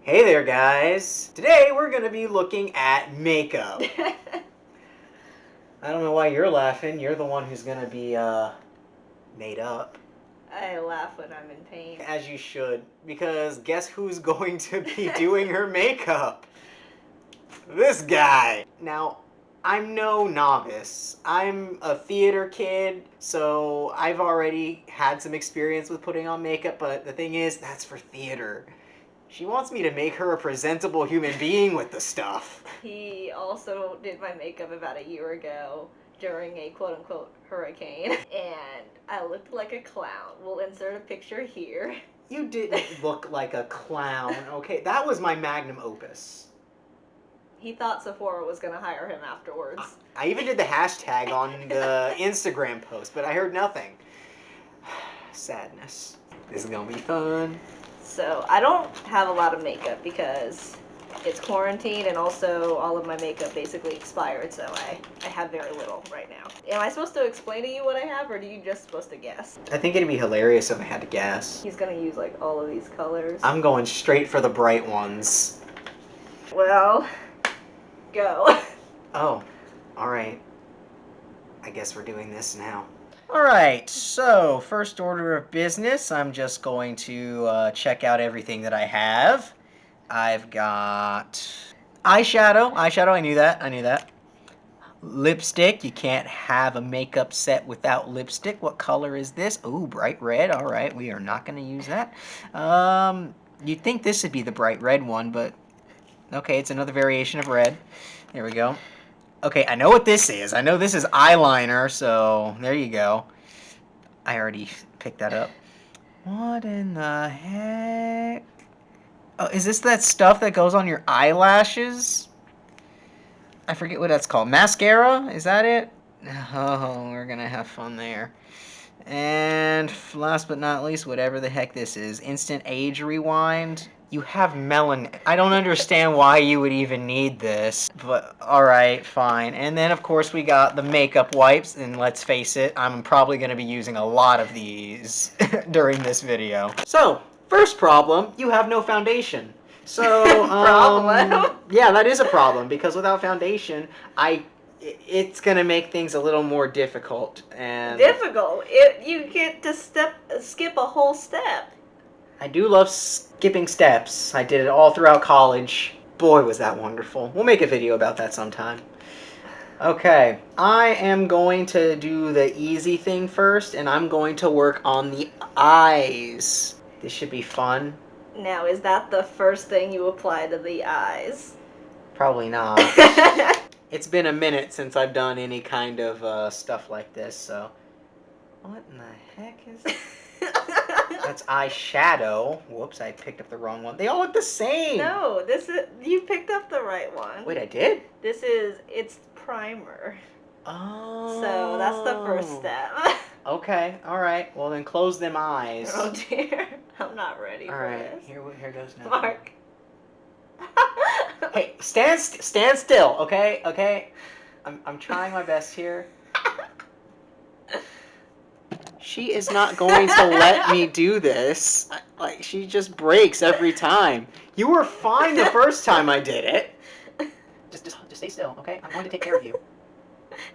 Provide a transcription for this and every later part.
Hey there, guys. Today we're going to be looking at makeup. I don't know why you're laughing. You're the one who's going to be made up. I laugh when I'm in pain. As you should, because guess who's going to be doing her makeup? This guy. Now, I'm no novice. I'm a theater kid, so I've already had some experience with putting on makeup, but the thing is, that's for theater. She wants me to make her a presentable human being with the stuff. He also did my makeup about a year ago during a quote-unquote hurricane, and I looked like a clown. We'll insert a picture here. You didn't look like a clown, okay? That was my magnum opus. He thought Sephora was gonna hire him afterwards. I even did the hashtag on the Instagram post, but I heard nothing. Sadness. This is gonna be fun. So I don't have a lot of makeup because it's quarantine, and also all of my makeup basically expired, so I have very little right now. Am I supposed to explain to you what I have, or are you just supposed to guess? I think it'd be hilarious if I had to guess. He's gonna use like all of these colors. I'm going straight for the bright ones. Well, go. Oh, alright. I guess we're doing this now. Alright, so first order of business, I'm just going to check out everything that I have. I've got eyeshadow. I knew that. Lipstick. You can't have a makeup set without lipstick. What color is this? Ooh, bright red. Alright, we are not going to use that. You'd think this would be the bright red one, but okay, it's another variation of red. There we go. Okay, I know what this is. I know this is eyeliner, so there you go. I already picked that up. What in the heck? Oh, is this that stuff that goes on your eyelashes? I forget what that's called. Mascara? Is that it? Oh, we're gonna have fun there. And last but not least, whatever the heck this is. Instant age rewind. You have melanin. I don't understand why you would even need this. But alright, fine. And then of course we got the makeup wipes. And let's face it, I'm probably going to be using a lot of these during this video. So, first problem, you have no foundation. So, Problem? yeah, that is a problem. Because without foundation, it's gonna make things a little more difficult. And Difficult. You get to skip a whole step. I do love skipping steps. I did it all throughout college. Boy, was that wonderful. We'll make a video about that sometime. Okay, I am going to do the easy thing first, and I'm going to work on the eyes. This should be fun. Now, is that the first thing you apply to the eyes? Probably not. It's been a minute since I've done any kind of stuff like this, so... What in the heck is this? That's eyeshadow. Whoops, I picked up the wrong one. They all look the same! No, you picked up the right one. Wait, I did? It's primer. Oh. So, that's the first step. Okay, alright. Well, then close them eyes. Oh dear, I'm not ready for Alright, this. here goes now. Mark. Hey, stand still, okay? Okay? I'm trying my best here. She is not going to let me do this. Like, she just breaks every time. You were fine the first time I did it. Just stay still, okay? I'm going to take care of you.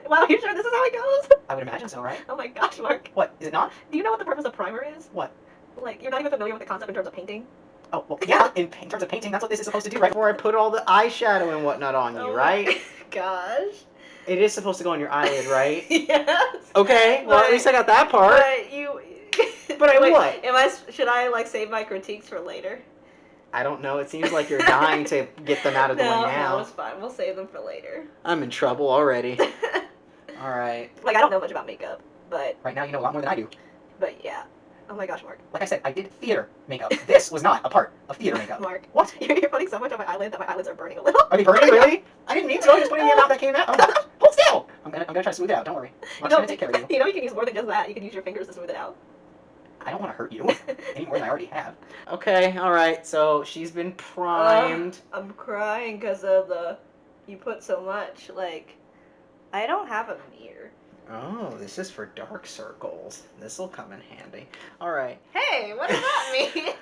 Wow, you sure this is how it goes? I would imagine so, right? Oh my gosh, Mark. What? Is it not? Do you know what the purpose of primer is? What? Like, you're not even familiar with the concept in terms of painting? Oh, well, yeah, in terms of painting, that's what this is supposed to do right before I put all the eyeshadow and whatnot on you, right? Gosh. It is supposed to go on your eyelid, right? Yes. Okay, well, at least I got that part. But you... But Wait, what? Should I, like, save my critiques for later? I don't know. It seems like you're dying to get them out of the way now. No, it's fine. We'll save them for later. I'm in trouble already. Alright. Like, I don't know much about makeup, but... Right now you know a lot more than I do. But, yeah. Oh my gosh, Mark. Like I said, I did theater makeup. This was not a part of theater makeup. Mark. What? You're putting so much on my eyelid that my eyelids are burning a little. Are they burning, really? I didn't mean to. I was just putting the amount that came out. Oh, hold still! I'm gonna try to smooth it out. Don't worry. I'm just gonna take care of you. You know you can use more than just that. You can use your fingers to smooth it out. I don't want to hurt you any more than I already have. Okay, alright. So, she's been primed. I'm crying because of you put so much. Like, I don't have a mirror. Oh, this is for dark circles. This'll come in handy. Alright. Hey, what does that mean?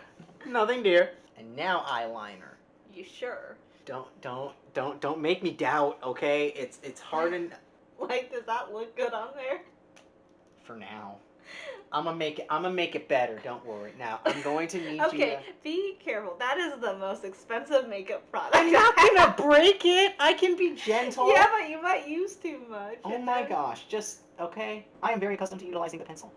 Nothing, dear. And now eyeliner. You sure? Don't make me doubt, okay? It's hard and Like, does that look good on there? for now. I'm gonna make it better. Don't worry. Now I'm going to need you to. Be careful. That is the most expensive makeup product. I'm not gonna break it. I can be gentle. Yeah, but you might use too much. Oh my gosh! Just okay. I am very accustomed to utilizing the pencil.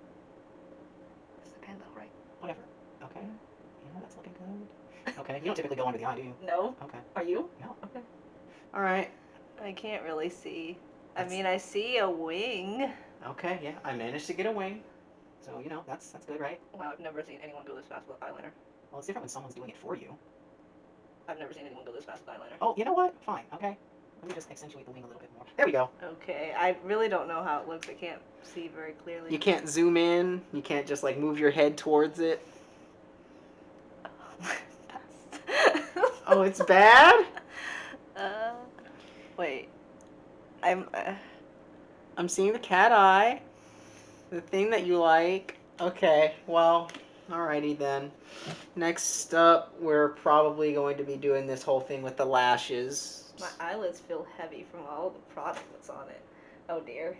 It's the pen though, right? Whatever. Okay. Yeah, that's looking good. Okay. You don't typically go under the eye, do you? No. Okay. Are you? No. Okay. All right. I can't really see. I mean, I see a wing. Okay. Yeah, I managed to get a wing. So, you know, that's good, right? Wow, I've never seen anyone go this fast with eyeliner. Well, it's different when someone's doing it for you. I've never seen anyone go this fast with eyeliner. Oh, you know what? Fine, okay. Let me just accentuate the wing a little bit more. There we go. Okay, I really don't know how it looks. I can't see very clearly. You can't zoom in? You can't just, like, move your head towards it? Oh, it's bad? Wait. I'm seeing the cat eye. The thing that you like. Okay, well, alrighty then. Next up, we're probably going to be doing this whole thing with the lashes. My eyelids feel heavy from all the product that's on it. Oh dear.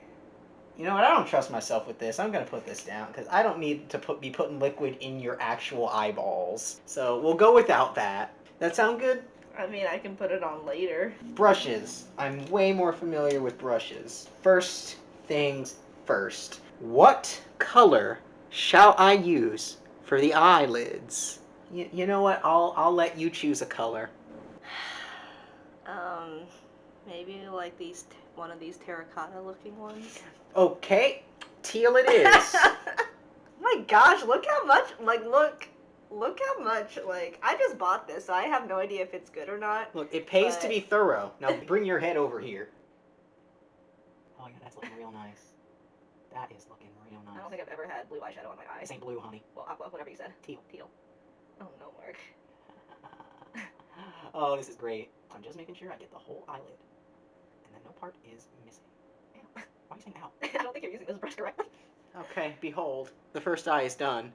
You know what? I don't trust myself with this. I'm going to put this down because I don't need to be putting liquid in your actual eyeballs. So we'll go without that. That sound good? I mean, I can put it on later. Brushes. I'm way more familiar with brushes. First things first. What color shall I use for the eyelids? You know what? I'll let you choose a color. Maybe like one of these terracotta looking ones. Okay, teal it is. My gosh, look how much, look how much, I just bought this, so I have no idea if it's good or not. Look, it pays to be thorough. Now bring your head over here. Oh yeah, that's looking real nice. That is looking real nice. I don't think I've ever had blue eyeshadow on my eye. This ain't blue, honey. Well, aqua, whatever you said. Teal. Oh, no, Mark. Oh, this is great. I'm just making sure I get the whole eyelid. And then no part is missing. Ow. Why are you saying ow? I don't think you're using this brush correctly. Okay, behold. The first eye is done.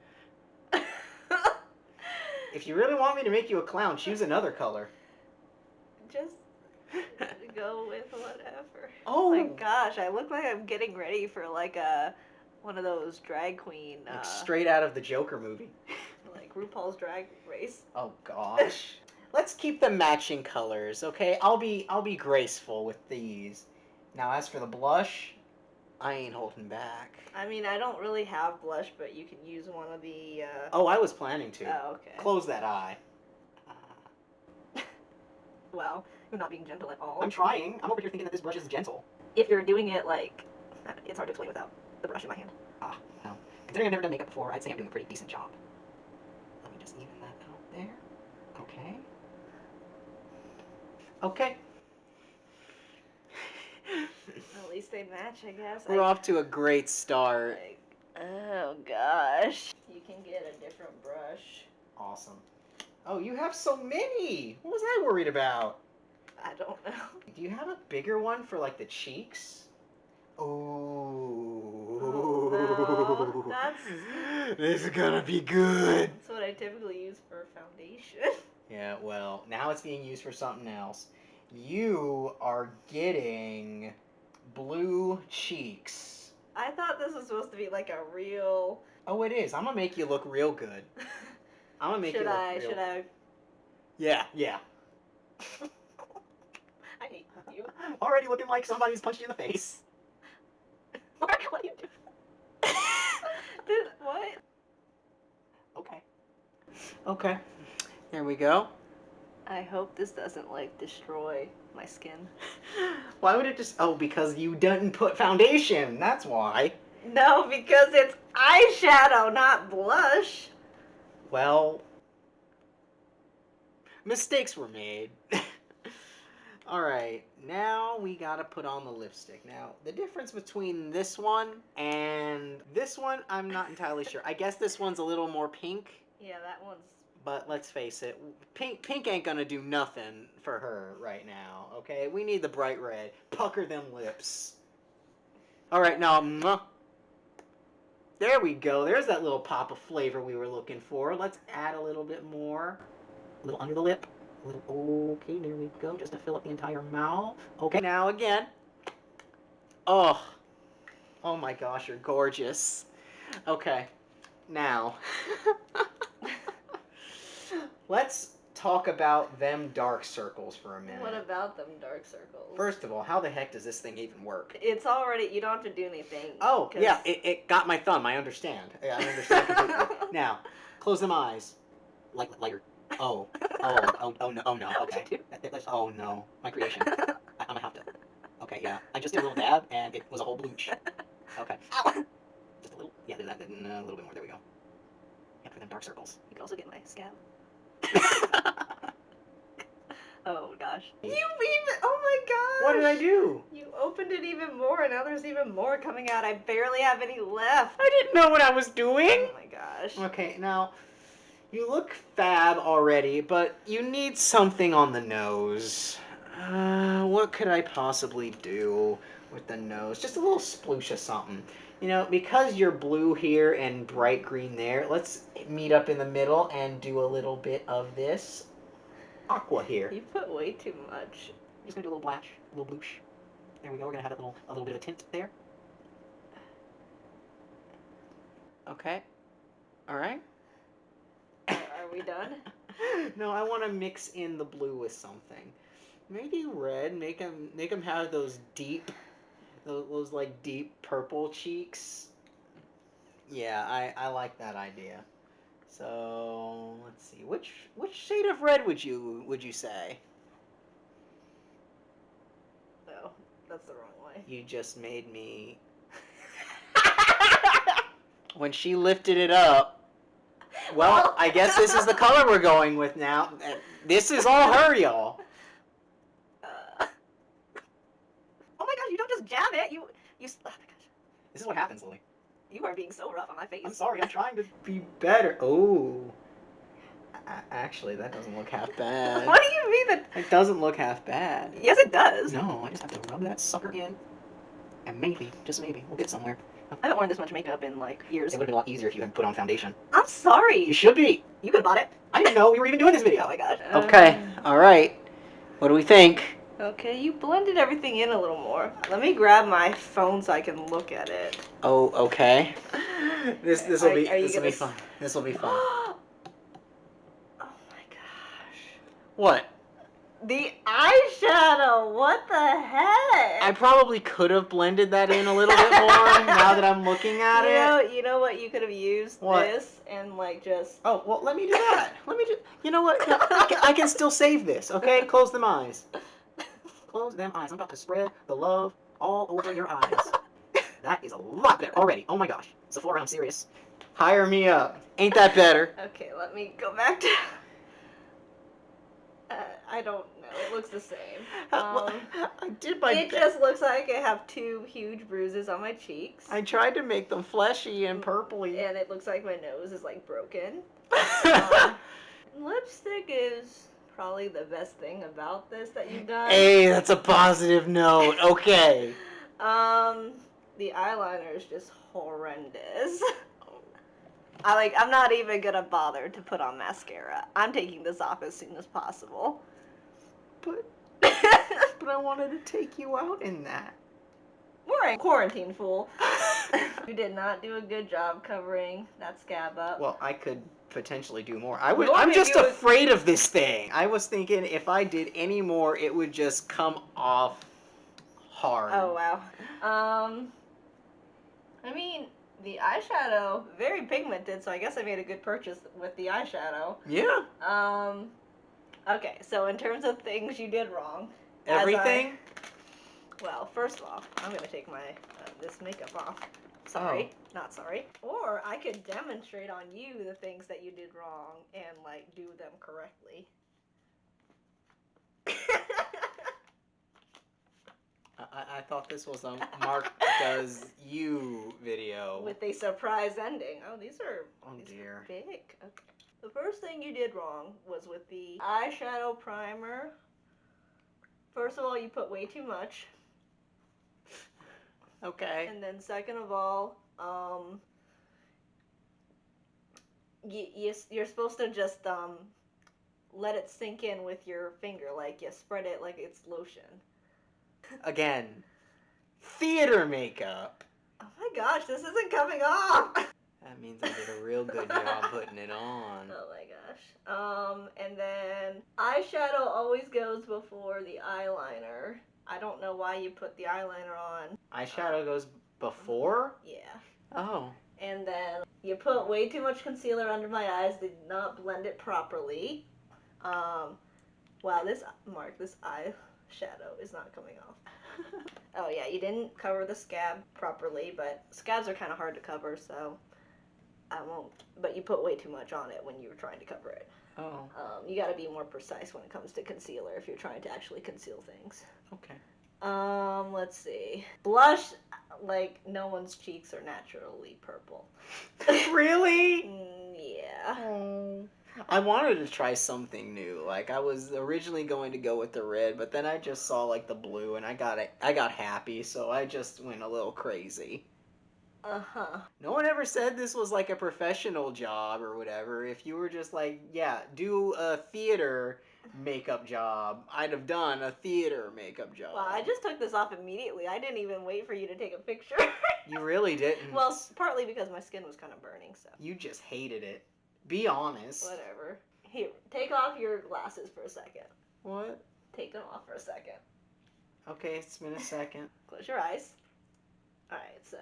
If you really want me to make you a clown, choose another color. Just go with whatever. Oh my gosh, I look like I'm getting ready for one of those drag queen. Like straight out of the Joker movie. Like RuPaul's Drag Race. Oh gosh. Let's keep the matching colors, okay? I'll be graceful with these. Now as for the blush, I ain't holding back. I mean, I don't really have blush, but you can use one of the. Oh, I was planning to. Oh, okay. Close that eye. Well, you're not being gentle at all. I'm trying. I'm over here thinking that this brush is gentle. If you're doing it it's hard to explain without the brush in my hand. Ah, well. Considering I've never done makeup before, I'd say I'm doing a pretty decent job. Let me just even that out there. Okay. Okay. At least they match, I guess. We're off to a great start. Oh gosh. You can get a different brush. Awesome. Oh, you have so many! What was I worried about? I don't know. Do you have a bigger one for like the cheeks? Oh, no. This is gonna be good. That's what I typically use for foundation. Yeah, well, now it's being used for something else. You are getting blue cheeks. I thought this was supposed to be like a real... Oh, it is. I'm gonna make you look real good. I'm gonna make you look real... Should I? Yeah. I hate you. Already looking like somebody's punched you in the face. Mark, what are you doing? What? Okay. There we go. I hope this doesn't, destroy my skin. Why would it just... Oh, because you didn't put foundation. That's why. No, because it's eyeshadow, not blush. Well... Mistakes were made. Alright, now we gotta put on the lipstick. Now, the difference between this one and this one, I'm not entirely sure. I guess this one's a little more pink. Yeah, that one's... But let's face it, pink ain't gonna do nothing for her right now, okay? We need the bright red. Pucker them lips. Alright, now, there we go. There's that little pop of flavor we were looking for. Let's add a little bit more. little under the lip. A little, okay, there we go, just to fill up the entire mouth. Okay, now again. Oh, oh my gosh, you're gorgeous. Okay, now, let's talk about them dark circles for a minute. What about them dark circles? First of all, how the heck does this thing even work? It's already, you don't have to do anything. Oh, yeah, it got my thumb, I understand. I understand completely. Now, close them eyes. Lighter. Oh, no, okay. Oh no, my creation. I'm gonna have to. Okay, yeah. I just did a little dab, and it was a whole blooch. Okay. Ow! Just a little, yeah, a little bit more, there we go. Yeah, for them dark circles. You can also get my scalp. Oh gosh. You even, oh my gosh! What did I do? You opened it even more, and now there's even more coming out. I barely have any left. I didn't know what I was doing! Oh my gosh. Okay, now, you look fab already, but you need something on the nose. What could I possibly do with the nose? Just a little sploosh of something. You know, because you're blue here and bright green there, let's meet up in the middle and do a little bit of this aqua here. You put way too much. Just gonna do a little blash, a little bloosh. There we go, we're gonna have a little bit of tint there. Okay. Alright. Are we done? No, I want to mix in the blue with something. Maybe red. Make them have those deep, those like deep purple cheeks. Yeah, I like that idea. So let's see, which shade of red would you say? No, that's the wrong way. You just made me. When she lifted it up. Well, I guess this is the color we're going with now. This is all her, y'all. Oh my gosh, you don't just jab it. You. Oh my gosh. This is what happens, Lily. You are being so rough on my face. I'm sorry, I'm trying to be better. Oh. Actually, that doesn't look half bad. What do you mean that? It doesn't look half bad. Yes, it does. No, I just have to rub that sucker in. And maybe, just maybe, we'll get somewhere. I haven't worn this much makeup in like years. It would have been a lot easier if you had put on foundation. I'm sorry. You should be. You could have bought it. I didn't know we were even doing this video. Oh my gosh. Okay, alright. What do we think? Okay, you blended everything in a little more. Let me grab my phone so I can look at it. Oh, okay. This will be fun. This will be fun. Oh my gosh. What? The eyeshadow. What the heck? I probably could have blended that in a little bit more now that I'm looking at it. You know what you could have used? What? This and like just. Oh, well, let me do that. Let me just. You know what? I can still save this. Okay, close them eyes. Close them eyes. I'm about to spread the love all over your eyes. That is a lot better already. Oh my gosh. Sephora, I'm serious. Hire me up. Ain't that better? Okay, let me go back to. I don't know. It looks the same. I did my It just looks like I have two huge bruises on my cheeks. I tried to make them fleshy and purpley. And it looks like my nose is like broken. Lipstick is probably the best thing about this that you've done. Hey, that's a positive note. Okay. The eyeliner is just horrendous. I'm not even gonna bother to put on mascara. I'm taking this off as soon as possible. But I wanted to take you out in that. We're in quarantine, fool. You did not do a good job covering that scab up. Well, I could potentially do more. I'm just afraid of this thing. I was thinking if I did any more, it would just come off hard. Oh, wow. I mean, the eyeshadow, very pigmented, so I guess I made a good purchase with the eyeshadow. Yeah. Okay, so in terms of things you did wrong. Everything? Well, first of all, I'm going to take my this makeup off. Sorry, not sorry. Or I could demonstrate on you the things that you did wrong and, like, do them correctly. I thought this was a Mark Does You video. With a surprise ending. Oh, these are dear. Big. Okay. The first thing you did wrong was with the eyeshadow primer. First of all, you put way too much. Okay. And then second of all, you're supposed to just let it sink in with your finger, like you spread it like it's lotion. Again, theater makeup. Oh my gosh, this isn't coming off! That means I did a real good job putting it on. Oh my gosh. And then eyeshadow always goes before the eyeliner. I don't know why you put the eyeliner on. Eyeshadow goes before? Yeah. Oh. And then you put way too much concealer under my eyes, did not blend it properly. Wow, this eyeshadow is not coming off. Oh yeah, you didn't cover the scab properly, but scabs are kind of hard to cover, so I won't. But you put way too much on it when you were trying to cover it. Oh. You got to be more precise when it comes to concealer if you're trying to actually conceal things. Okay. Let's see. Blush, like no one's cheeks are naturally purple. Really? Yeah. Oh. I wanted to try something new. Like I was originally going to go with the red, but then I just saw like the blue and I got happy, so I just went a little crazy. Uh-huh. No one ever said this was like a professional job or whatever. If you were just like, yeah, do a theater makeup job, I'd have done a theater makeup job. Well, I just took this off immediately. I didn't even wait for you to take a picture. You really didn't? Well, partly because my skin was kind of burning, so. You just hated it. Be honest. Whatever. Here, take off your glasses for a second. What? Take them off for a second. Okay, it's been a second. Close your eyes. Alright, so.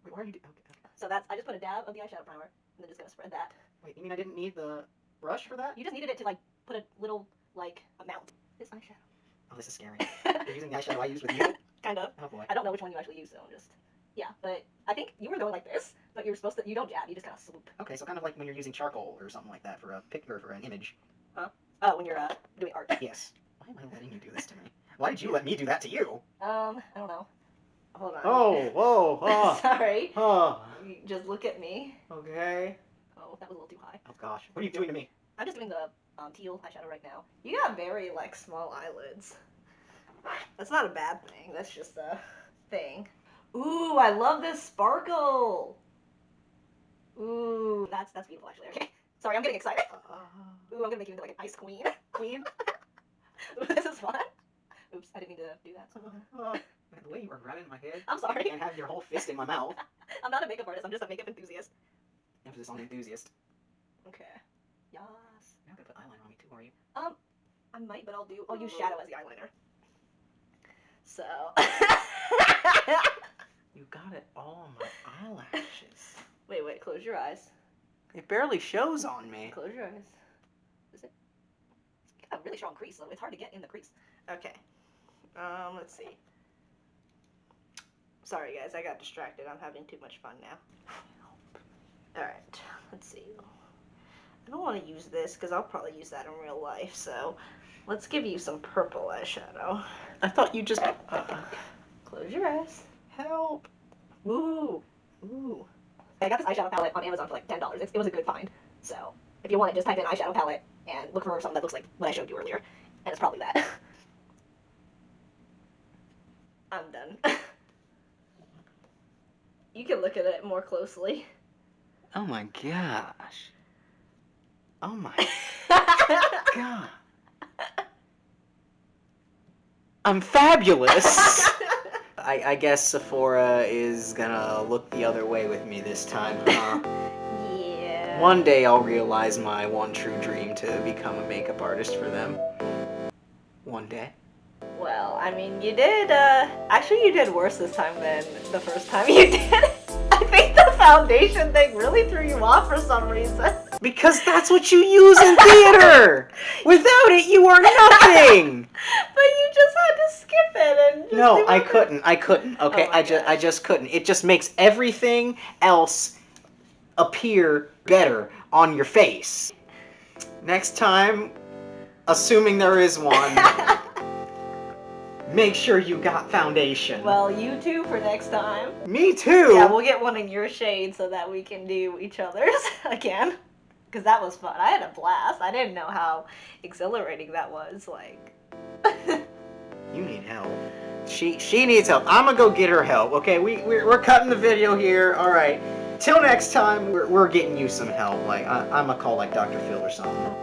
Wait, why are you doing? Okay. So that's, I just put a dab of the eyeshadow primer, and then just gonna spread that. Wait, you mean I didn't need the brush for that? You just needed it to, like, put a little, like, amount. This eyeshadow. Oh, this is scary. You're using the eyeshadow I used with you? Kind of. Oh boy. I don't know which one you actually use, so just. Yeah, but I think you were going like this, but you're supposed to, you don't jab, you just kind of swoop. Okay, so kind of like when you're using charcoal or something like that for a picture, for an image. Huh? Oh, when you're doing art. Yes. Why am I letting you do this to me? Why did you let me do that to you? I don't know. Hold on. Oh, whoa, oh. Sorry. Oh. You just look at me. Okay. Oh, that was a little too high. Oh gosh, what are you doing to me? I'm just doing the teal eyeshadow right now. You got very, like, small eyelids. That's not a bad thing, that's just a thing. Ooh, I love this sparkle! Ooh, that's beautiful, actually, okay. Sorry, I'm getting excited. Ooh, I'm gonna make you into, like, an ice queen. Queen? Ooh, this is fun. Oops, I didn't mean to do that. The way you were grabbing my head. I'm sorry. And have your whole fist in my mouth. I'm not a makeup artist, I'm just a makeup enthusiast. Emphasis on enthusiast. Okay. Yes. You're not gonna put eyeliner on me too, are you? I might, but I'll use shadow as the eyeliner. So. You got it all on my eyelashes. Wait, close your eyes. It barely shows on me. Close your eyes. Is it? It's got a really strong crease, though. It's hard to get in the crease. Okay. Let's see. Sorry, guys. I got distracted. I'm having too much fun now. Alright. Let's see. I don't want to use this, because I'll probably use that in real life, so let's give you some purple eyeshadow. I thought you just... Close your eyes. Help. Ooh. Ooh. I got this eyeshadow palette on Amazon for like $10. It was a good find. So, if you want it, just type in eyeshadow palette and look for something that looks like what I showed you earlier. And it's probably that. I'm done. You can look at it more closely. Oh my gosh. Oh my god. I'm fabulous. I guess Sephora is gonna look the other way with me this time, huh? Yeah. One day I'll realize my one true dream to become a makeup artist for them. One day. Well, I mean, you did, actually you did worse this time than the first time you did. I think the foundation thing really threw you off for some reason. Because that's what you use in theater! Without it, you are nothing! But you just had to skip it and just No, I couldn't, okay? Oh I just couldn't. It just makes everything else appear better on your face. Next time, assuming there is one, make sure you got foundation. Well, you too for next time. Me too! Yeah, we'll get one in your shade so that we can do each other's again. Because that was fun. I had a blast. I didn't know how exhilarating that was, like... You need help. She needs help. I'm gonna go get her help, okay? We're cutting the video here. Alright. Till next time, we're getting you some help. Like, I'm gonna call, like, Dr. Phil or something.